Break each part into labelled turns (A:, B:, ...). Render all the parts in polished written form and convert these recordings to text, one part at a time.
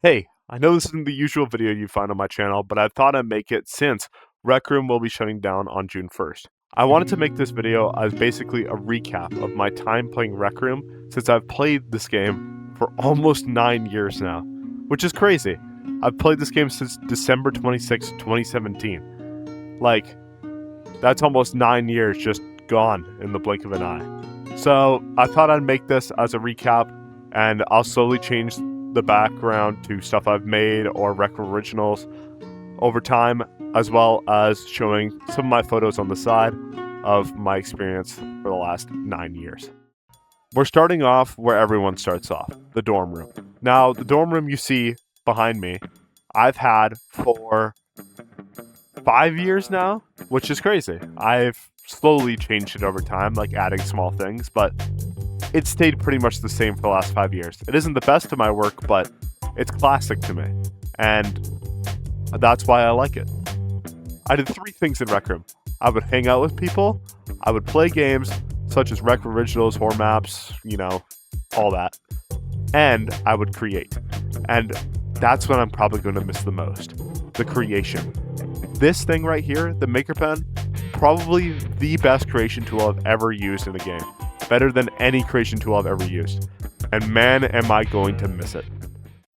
A: Hey, I know this isn't the usual video you find on my channel, but I thought I'd make it since Rec Room will be shutting down on June 1st. I wanted to make this video as basically a recap of my time playing Rec Room since I've played this game for almost 9 years now, which is crazy. I've played this game since December 26, 2017. Like, that's almost 9 years just gone in the blink of an eye. So I thought I'd make this as a recap, and I'll slowly change the background to stuff I've made or rec originals over time, as well as showing some of my photos on the side of my experience for the last 9 years. We're starting off where everyone starts off, the dorm room. Now, the dorm room you see behind me, I've had for 5 years now, which is crazy. I've slowly changed it over time, like adding small things, but it stayed pretty much the same for the last 5 years. It isn't the best of my work, but it's classic to me, and that's why I like it. I did 3 things in Rec Room. I would hang out with people, I would play games, such as Rec Originals, Horror Maps, all that, and I would create. And that's what I'm probably going to miss the most, the creation. This thing right here, the Maker Pen, probably the best creation tool I've ever used in a game. Better than any creation tool I've ever used. And man, am I going to miss it.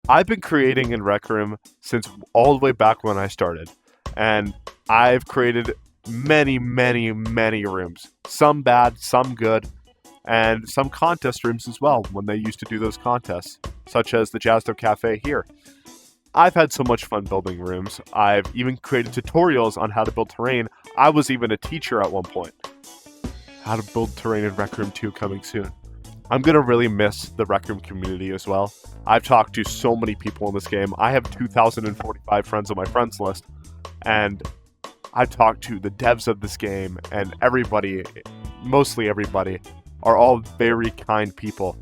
A: I've been creating in Rec Room since all the way back when I started. And I've created many rooms. Some bad, some good, and some contest rooms as well when they used to do those contests, such as the Jazzed Up Cafe here. I've had so much fun building rooms. I've even created tutorials on how to build terrain. I was even a teacher at one point. How to build terrain in Rec Room 2 coming soon. I'm going to really miss the Rec Room community as well. I've talked to so many people in this game. I have 2,045 friends on my friends list, and I've talked to the devs of this game, and everybody, mostly everybody, are all very kind people,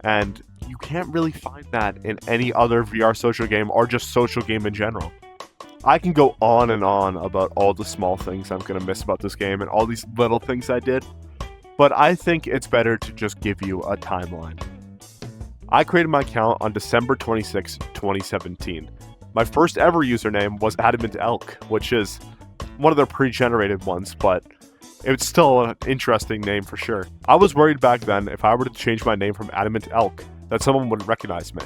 A: and you can't really find that in any other VR social game or just social game in general. I can go on and on about all the small things I'm going to miss about this game and all these little things I did, but I think it's better to just give you a timeline. I created my account on December 26, 2017. My first ever username was Adamant Elk, which is one of their pre-generated ones, but it's still an interesting name for sure. I was worried back then if I were to change my name from Adamant Elk, that someone would recognize me.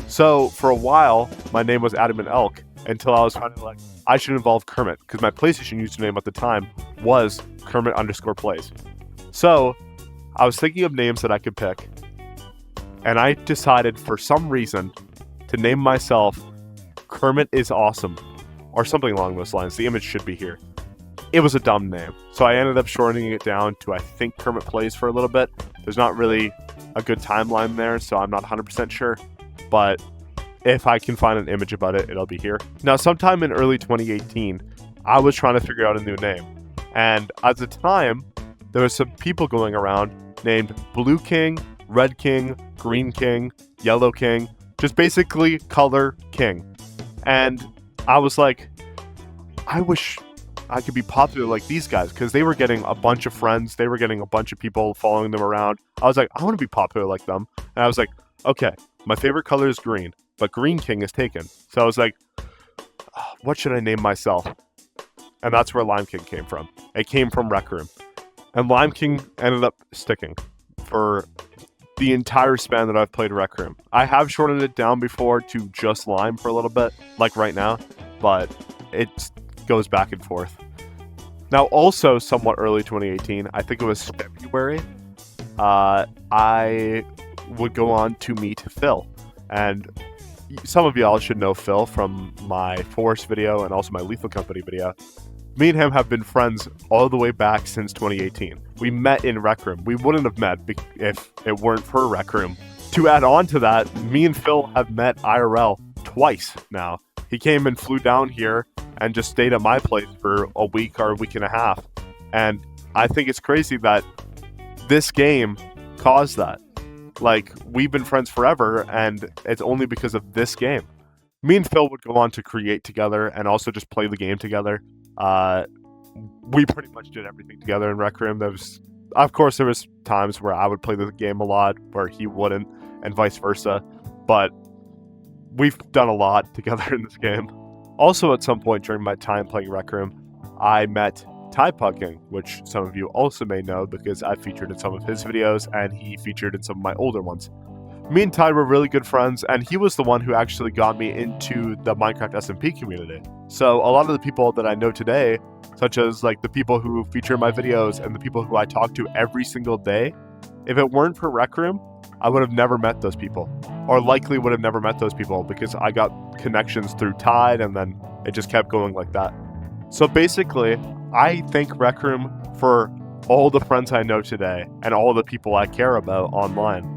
A: So for a while, my name was Adamant Elk, until I was finally like, I should involve Kermit, because my PlayStation username at the time was Kermit_plays. So I was thinking of names that I could pick, and I decided for some reason to name myself Kermit is Awesome, or something along those lines. The image should be here. It was a dumb name, so I ended up shortening it down to, I think, Kermit Plays for a little bit. There's not really a good timeline there, so I'm not 100% sure, but if I can find an image about it, it'll be here. Now, sometime in early 2018, I was trying to figure out a new name, and at the time, there was some people going around named Blue King, Red King, Green King, Yellow King, just basically color king. And I was like, I wish I could be popular like these guys, because they were getting a bunch of friends, they were getting a bunch of people following them around. I was like, I want to be popular like them. And I was like, okay, my favorite color is green, but Green King is taken. So I was like, what should I name myself? And that's where LimeKing came from. It came from Rec Room. And LimeKing ended up sticking for the entire span that I've played Rec Room. I have shortened it down before to just Lime for a little bit, like right now, but it goes back and forth. Now, also somewhat early 2018, I think it was February, I would go on to meet Phil. And some of y'all should know Phil from my Force video and also my Lethal Company video. Me and him have been friends all the way back since 2018. We met in Rec Room. We wouldn't have met if it weren't for Rec Room. To add on to that, me and Phil have met IRL twice now. He came and flew down here and just stayed at my place for a week or a week and a half. And I think it's crazy that this game caused that. Like, we've been friends forever, and it's only because of this game. Me and Phil would go on to create together and also just play the game together. We pretty much did everything together in Rec Room. Of course, there was times where I would play the game a lot, where he wouldn't, and vice versa. But we've done a lot together in this game. Also, at some point during my time playing Rec Room, I met TiePucking, which some of you also may know because I featured in some of his videos and he featured in some of my older ones. Me and Ty were really good friends, and he was the one who actually got me into the Minecraft SMP community. So a lot of the people that I know today, such as like the people who feature in my videos and the people who I talk to every single day, if it weren't for Rec Room, I would have never met those people, or likely would have never met those people because I got connections through Tide and then it just kept going like that. So basically, I thank Rec Room for all the friends I know today and all the people I care about online.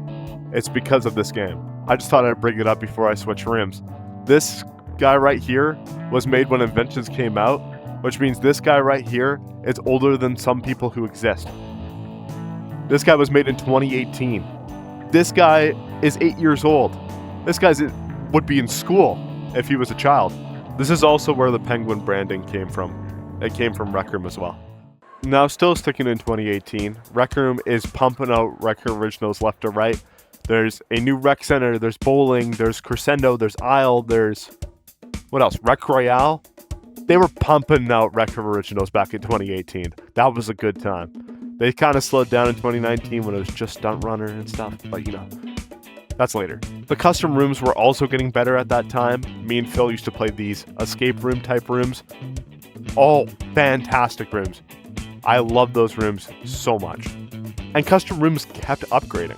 A: It's because of this game. I just thought I'd bring it up before I switch rooms. This guy right here was made when Inventions came out, which means this guy right here is older than some people who exist. This guy was made in 2018. This guy is 8 years old. This guy would be in school if he was a child. This is also where the penguin branding came from. It came from Rec Room as well. Now, still sticking in 2018, Rec Room is pumping out Rec Room originals left to right. There's a new rec center, there's bowling, there's Crescendo, there's Isle, there's... what else? Rec Royale? They were pumping out Rec Room originals back in 2018. That was a good time. They kind of slowed down in 2019 when it was just Stunt Runner and stuff, but you know, that's later. The custom rooms were also getting better at that time. Me and Phil used to play these escape room type rooms. All fantastic rooms. I love those rooms so much. And custom rooms kept upgrading.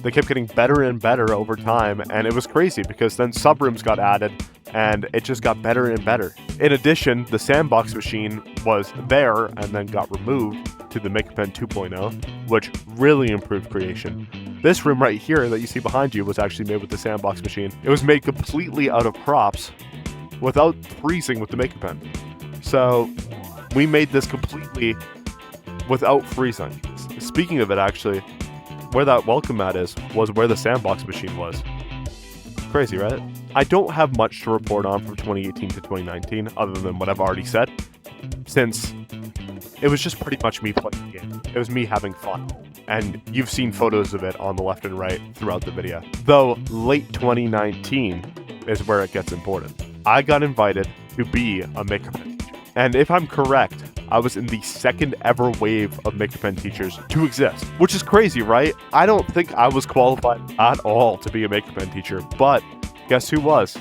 A: They kept getting better and better over time, and it was crazy because then subrooms got added and it just got better and better. In addition, the sandbox machine was there and then got removed to the MakerPen 2.0, which really improved creation. This room right here that you see behind you was actually made with the sandbox machine. It was made completely out of props without freezing with the MakerPen. So we made this completely without freezing. Speaking of it, actually, where that welcome mat was where the sandbox machine was. Crazy, right? I don't have much to report on from 2018 to 2019 other than what I've already said, since it was just pretty much me playing the game. It was me having fun. And you've seen photos of it on the left and right throughout the video. Though late 2019 is where it gets important. I got invited to be a MakerPen teacher. And if I'm correct, I was in the second ever wave of MakerPen teachers to exist, which is crazy, right? I don't think I was qualified at all to be a MakerPen teacher, but guess who was?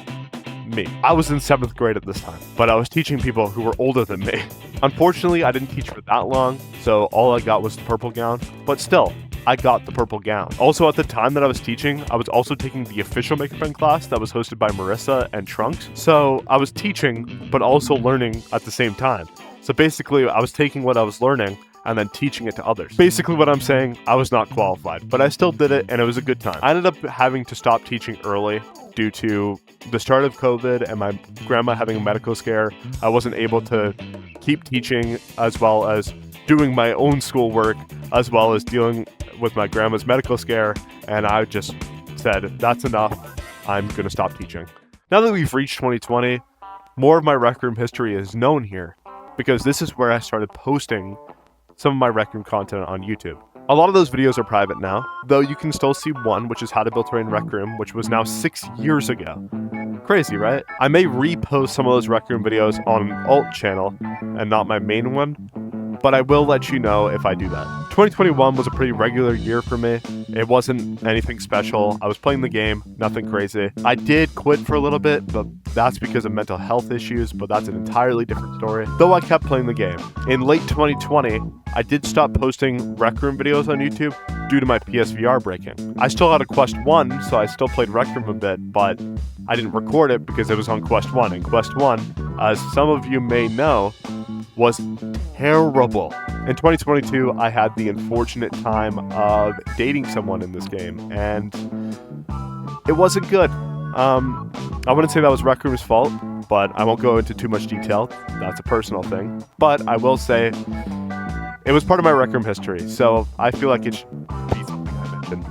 A: Me. I was in 7th grade at this time, but I was teaching people who were older than me. Unfortunately, I didn't teach for that long, so all I got was the purple gown, but still, I got the purple gown. Also, at the time that I was teaching, I was also taking the official MakerPen class that was hosted by Marissa and Trunks, so I was teaching, but also learning at the same time. So basically, I was taking what I was learning and then teaching it to others. Basically what I'm saying, I was not qualified, but I still did it and it was a good time. I ended up having to stop teaching early due to the start of COVID and my grandma having a medical scare. I wasn't able to keep teaching as well as doing my own schoolwork, as well as dealing with my grandma's medical scare, and I just said, that's enough, I'm gonna stop teaching. Now that we've reached 2020, more of my Rec Room history is known here, because this is where I started posting some of my Rec Room content on YouTube. A lot of those videos are private now, though you can still see one, which is How to Build Terrain Rec Room, which was now 6 years ago. Crazy, right? I may repost some of those Rec Room videos on an alt channel and not my main one, but I will let you know if I do that. 2021 was a pretty regular year for me. It wasn't anything special. I was playing the game, nothing crazy. I did quit for a little bit, but that's because of mental health issues, but that's an entirely different story. Though I kept playing the game. In late 2020, I did stop posting Rec Room videos on YouTube due to my PSVR breaking. I still had a Quest 1, so I still played Rec Room a bit, but I didn't record it because it was on Quest 1. And Quest 1, as some of you may know, was terrible. In 2022, I had the unfortunate time of dating someone in this game, and it wasn't good. I wouldn't say that was Rec Room's fault, but I won't go into too much detail. That's a personal thing. But I will say it was part of my Rec Room history, so I feel like it should be something I mentioned.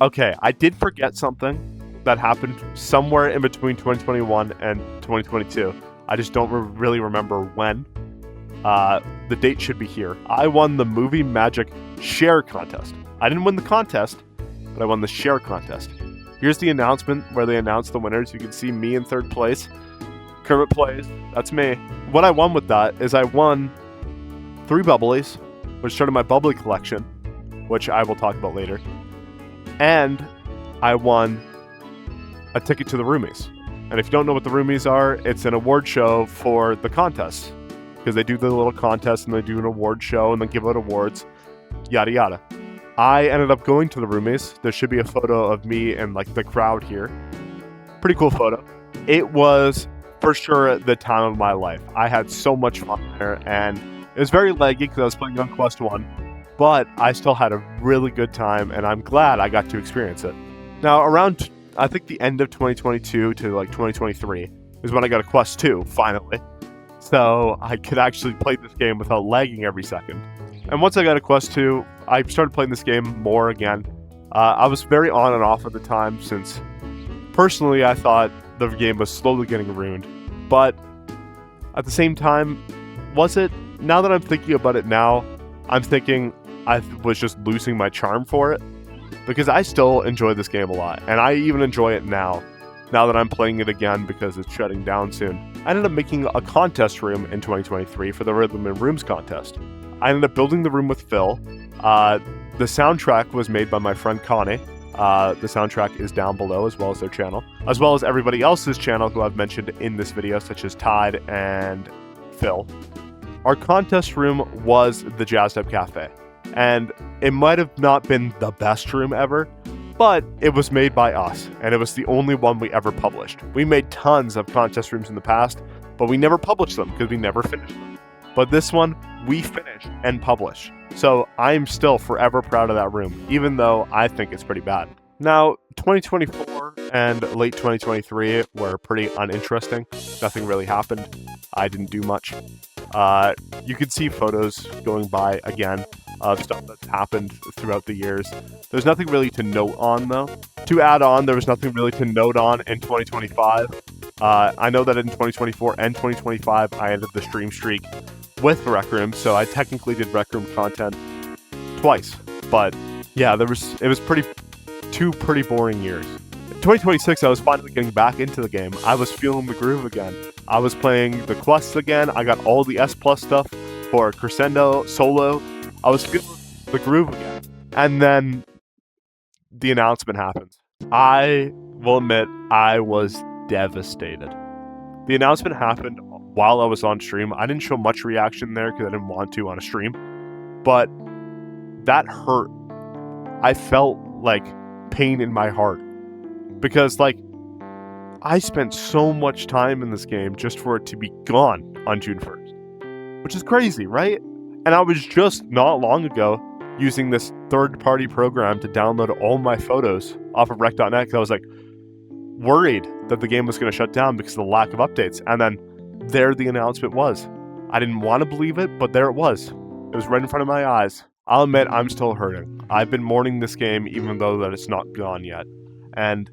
A: Okay, I did forget something that happened somewhere in between 2021 and 2022. I just don't really remember when. The date should be here. I won the Movie Magic Share Contest. I didn't win the contest, but I won the Share Contest. Here's the announcement where they announce the winners. You can see me in 3rd place. Kermit Plays, that's me. What I won with that is I won 3 bubblies, which started my bubbly collection, which I will talk about later. And I won a ticket to the Roomies. And if you don't know what the Roomies are, it's an award show for the contests. Because they do the little contest and they do an award show and then give out awards, yada yada. I ended up going to the Roomies. There should be a photo of me and like the crowd here. Pretty cool photo. It was for sure the time of my life. I had so much fun there, and it was very laggy because I was playing on Quest 1, but I still had a really good time, and I'm glad I got to experience it. Now, around, I think the end of 2022 to like 2023 is when I got a Quest 2, finally. So I could actually play this game without lagging every second. And once I got a Quest 2, I started playing this game more again. I was very on and off at the time, since personally I thought the game was slowly getting ruined. But at the same time, was it? Now that I'm thinking about it now, I'm thinking I was just losing my charm for it. Because I still enjoy this game a lot, and I even enjoy it now that I'm playing it again because it's shutting down soon. I ended up making a contest room in 2023 for the Rhythm and Rooms contest. I ended up building the room with Phil. The soundtrack was made by my friend Connie. The soundtrack is down below, as well as their channel, as well as everybody else's channel who I've mentioned in this video, such as Tide and Phil. Our contest room was the Jazzed Up Cafe, and it might have not been the best room ever, but it was made by us, and it was the only one we ever published. We made tons of contest rooms in the past, but we never published them because we never finished them. But this one, we finished and published. So I'm still forever proud of that room, even though I think it's pretty bad. Now, 2024 and late 2023 were pretty uninteresting. Nothing really happened. I didn't do much. You can see photos going by again of stuff that's happened throughout the years. There's nothing really to note on, though. To add on, there was nothing really to note on in 2025. I know that in 2024 and 2025, I ended the stream streak with Rec Room, so I technically did Rec Room content twice. But yeah, it was two pretty boring years. In 2026, I was finally getting back into the game. I was feeling the groove again. I was playing the quests again. I got all the S+ stuff for Crescendo, Solo. I was feeling the groove again. And then the announcement happens. I will admit, I was devastated. The announcement happened while I was on stream. I didn't show much reaction there because I didn't want to on a stream, but that hurt. I felt like pain in my heart because I spent so much time in this game just for it to be gone on June 1st, which is crazy, right? And I was just not long ago using this third-party program to download all my photos off of rec.net because I was worried that the game was going to shut down because of the lack of updates. And then there the announcement was. I didn't want to believe it, but there it was. It was right in front of my eyes. I'll admit I'm still hurting. I've been mourning this game even though that it's not gone yet. And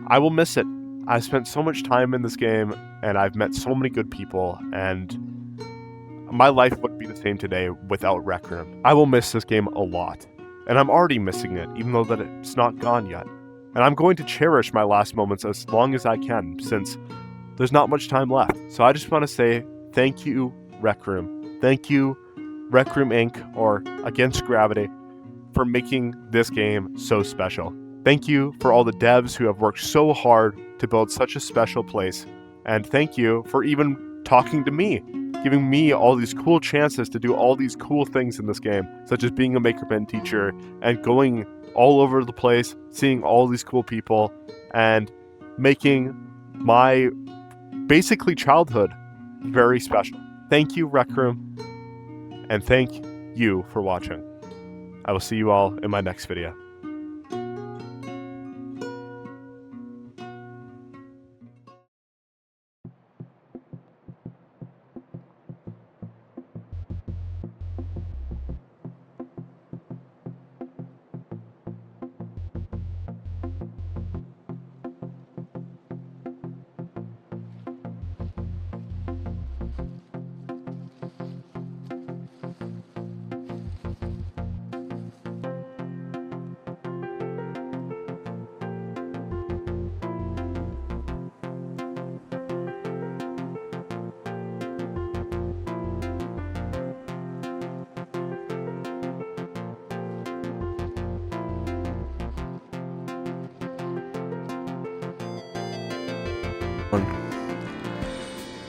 A: I will miss it. I spent so much time in this game and I've met so many good people, and my life wouldn't be the same today without Rec Room. I will miss this game a lot. And I'm already missing it even though that it's not gone yet. And I'm going to cherish my last moments as long as I can, since there's not much time left. So I just want to say thank you, Rec Room. Thank you, Rec Room Inc., or Against Gravity, for making this game so special. Thank you for all the devs who have worked so hard to build such a special place. And thank you for even talking to me, giving me all these cool chances to do all these cool things in this game, such as being a MakerPen teacher and going all over the place, seeing all these cool people, and making my basically childhood very special. Thank you, Rec Room, and thank you for watching. I will see you all in my next video.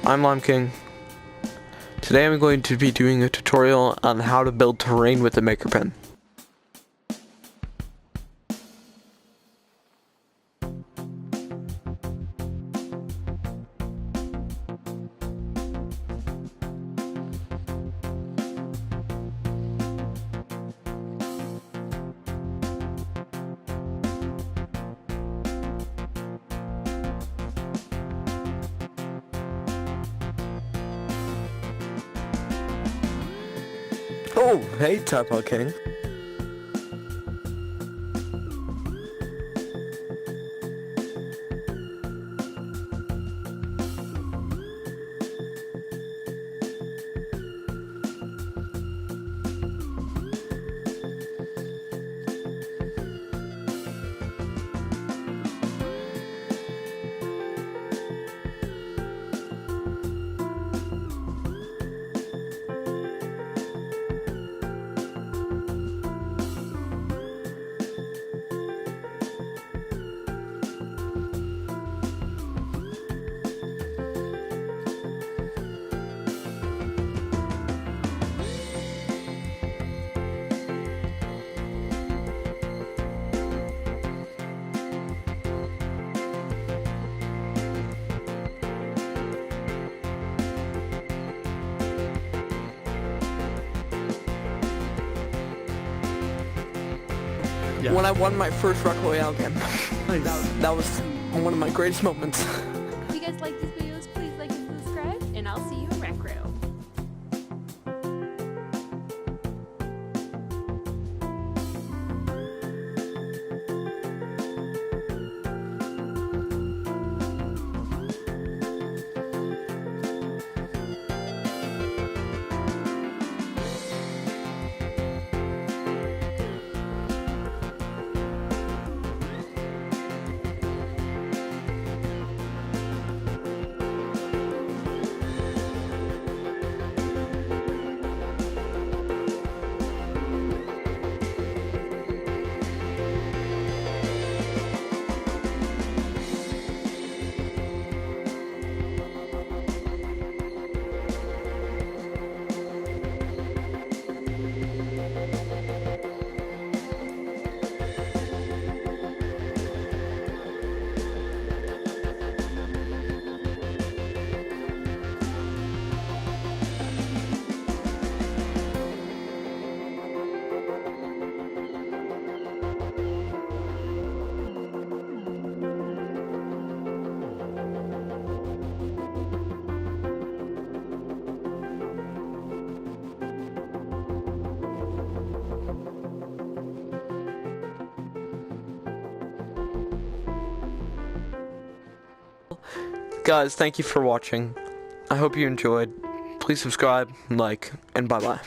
B: I'm LimeKing. Today I'm going to be doing a tutorial on how to build terrain with the maker pen. Oh, hey Typo King.
C: Yeah.
B: When I won my first Rock Royale game.
C: Nice.
B: That was one of my greatest moments.
D: If you guys like these videos, please like and subscribe, and I'll see you in Rec Room.
B: Guys, thank you for watching. I hope you enjoyed. Please subscribe, like, and bye-bye.